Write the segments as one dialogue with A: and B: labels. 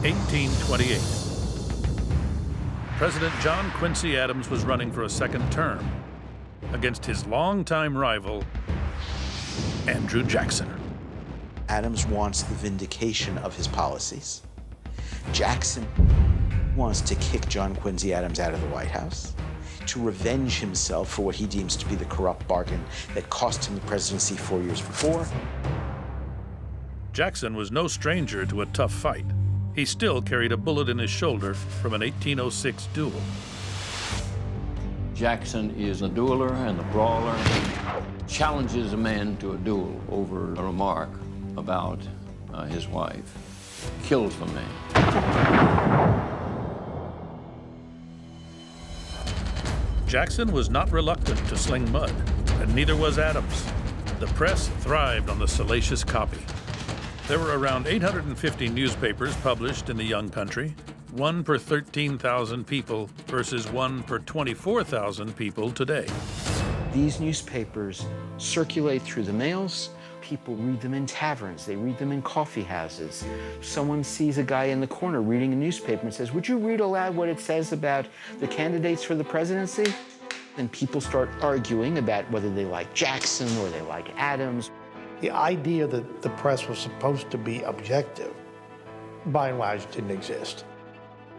A: 1828. President John Quincy Adams was running for a second term against his longtime rival, Andrew Jackson.
B: Adams wants the vindication of his policies. Jackson wants to kick John Quincy Adams out of the White House, to revenge himself for what he deems to be the corrupt bargain that cost him the presidency 4 years before.
A: Jackson was no stranger to a tough fight. He still carried a bullet in his shoulder from an 1806 duel.
C: Jackson is a dueler and a brawler. Challenges a man to a duel over a remark about his wife. Kills the man.
A: Jackson was not reluctant to sling mud, and neither was Adams. The press thrived on the salacious copy. There were around 850 newspapers published in the young country, one per 13,000 people versus one per 24,000 people today.
B: These newspapers circulate through the mails. People read them in taverns. They read them in coffee houses. Someone sees a guy in the corner reading a newspaper and says, "Would you read aloud what it says about the candidates for the presidency?" And people start arguing about whether they like Jackson or they like Adams.
D: The idea that the press was supposed to be objective, by and large, didn't exist.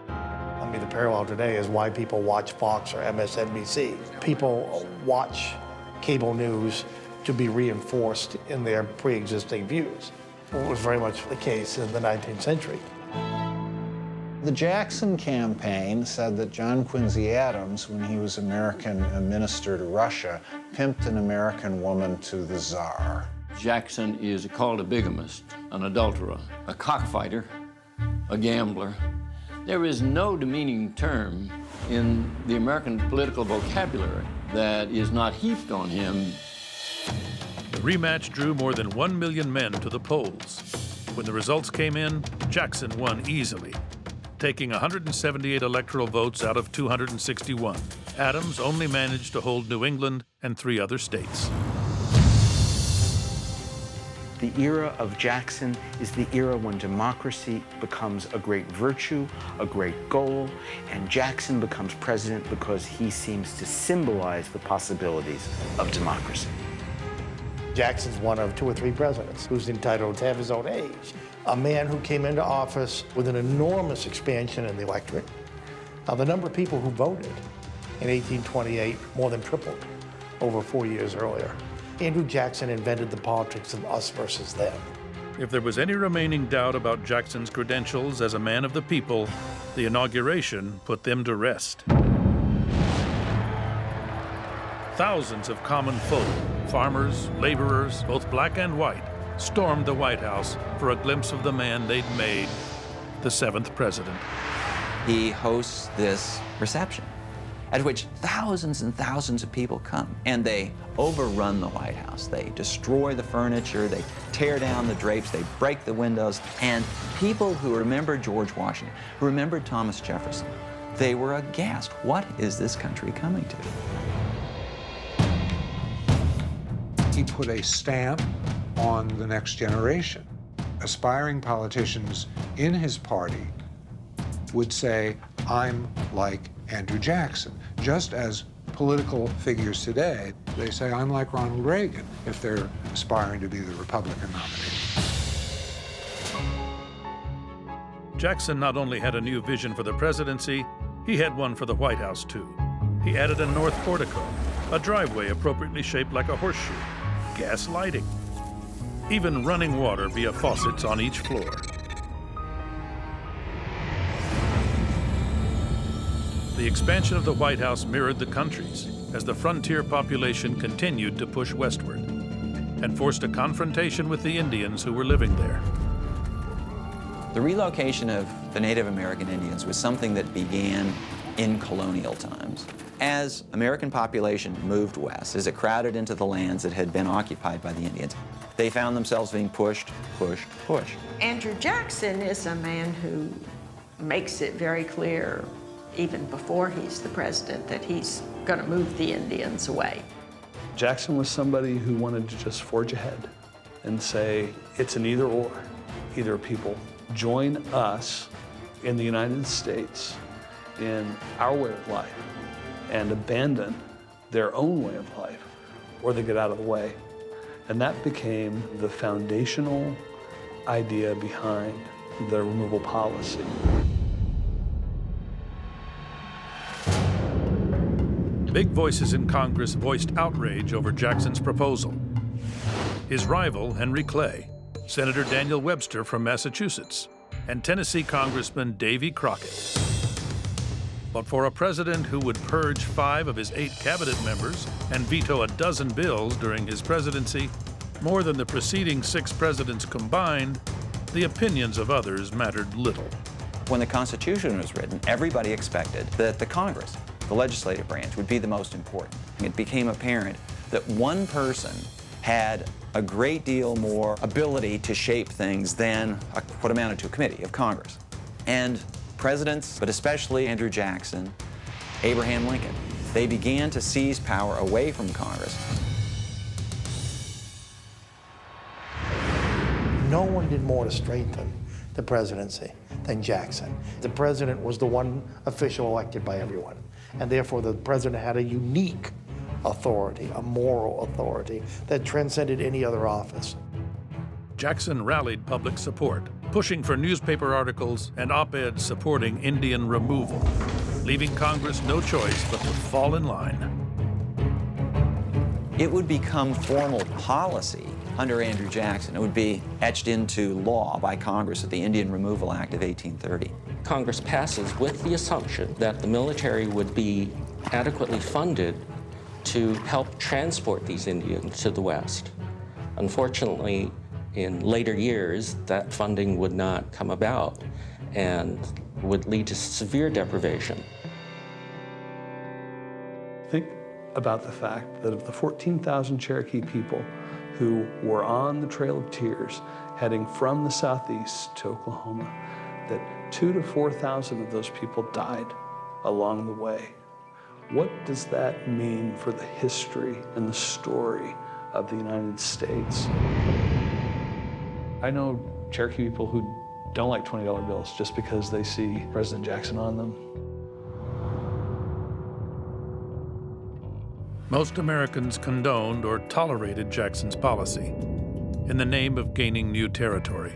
D: I mean, the parallel today is why people watch Fox or MSNBC. People watch cable news to be reinforced in their pre-existing views. It was very much the case in the 19th century.
E: The Jackson campaign said that John Quincy Adams, when he was American minister to Russia, pimped an American woman to the Tsar.
C: Jackson is called a bigamist, an adulterer, a cockfighter, a gambler. There is no demeaning term in the American political vocabulary that is not heaped on him.
A: The rematch drew more than 1 million men to the polls. When the results came in, Jackson won easily, taking 178 electoral votes out of 261. Adams only managed to hold New England and 3 other states.
B: The era of Jackson is the era when democracy becomes a great virtue, a great goal, and Jackson becomes president because he seems to symbolize the possibilities of democracy.
D: Jackson's one of 2 or 3 presidents who's entitled to have his own age. A man who came into office with an enormous expansion in the electorate. Now, the number of people who voted in 1828 more than tripled over 4 years earlier. Andrew Jackson invented the politics of us versus them.
A: If there was any remaining doubt about Jackson's credentials as a man of the people, the inauguration put them to rest. Thousands of common folk, farmers, laborers, both black and white, stormed the White House for a glimpse of the man they'd made the 7th president.
F: He hosts this reception at which thousands and thousands of people come, and they overrun the White House. They destroy the furniture, they tear down the drapes, they break the windows, and people who remembered George Washington, who remembered Thomas Jefferson, they were aghast. What is this country coming to?
G: He put a stamp on the next generation. Aspiring politicians in his party would say, "I'm like Andrew Jackson," just as political figures today, they say, "I'm like Ronald Reagan," if they're aspiring to be the Republican nominee.
A: Jackson not only had a new vision for the presidency, he had one for the White House, too. He added a north portico, a driveway appropriately shaped like a horseshoe, gas lighting, even running water via faucets on each floor. The expansion of the White House mirrored the country's as the frontier population continued to push westward and forced a confrontation with the Indians who were living there.
F: The relocation of the Native American Indians was something that began in colonial times. As American population moved west, as it crowded into the lands that had been occupied by the Indians, they found themselves being pushed.
H: Andrew Jackson is a man who makes it very clear, even before he's the president, that he's going to move the Indians away.
I: Jackson was somebody who wanted to just forge ahead and say, it's an either or. Either people join us in the United States in our way of life and abandon their own way of life, or they get out of the way. And that became the foundational idea behind the removal policy.
A: Big voices in Congress voiced outrage over Jackson's proposal. His rival, Henry Clay, Senator Daniel Webster from Massachusetts, and Tennessee Congressman Davy Crockett. But for a president who would purge 5 of his 8 cabinet members and veto a dozen bills during his presidency, more than the preceding 6 presidents combined, the opinions of others mattered little.
F: When the Constitution was written, everybody expected that the Congress, the legislative branch, would be the most important. It became apparent that one person had a great deal more ability to shape things than what amounted to a committee of Congress. And presidents, but especially Andrew Jackson, Abraham Lincoln, they began to seize power away from Congress.
D: No one did more to strengthen the presidency than Jackson. The president was the one official elected by everyone, and therefore the president had a unique authority, a moral authority that transcended any other office.
A: Jackson rallied public support, pushing for newspaper articles and op-eds supporting Indian removal, leaving Congress no choice but to fall in line.
F: It would become formal policy under Andrew Jackson. It would be etched into law by Congress at the Indian Removal Act of 1830.
J: Congress passes with the assumption that the military would be adequately funded to help transport these Indians to the West. Unfortunately, in later years, that funding would not come about and would lead to severe deprivation.
I: Think about the fact that of the 14,000 Cherokee people who were on the Trail of Tears heading from the southeast to Oklahoma, that 2,000 to 4,000 of those people died along the way. What does that mean for the history and the story of the United States? I know Cherokee people who don't like $20 bills just because they see President Jackson on them.
A: Most Americans condoned or tolerated Jackson's policy in the name of gaining new territory.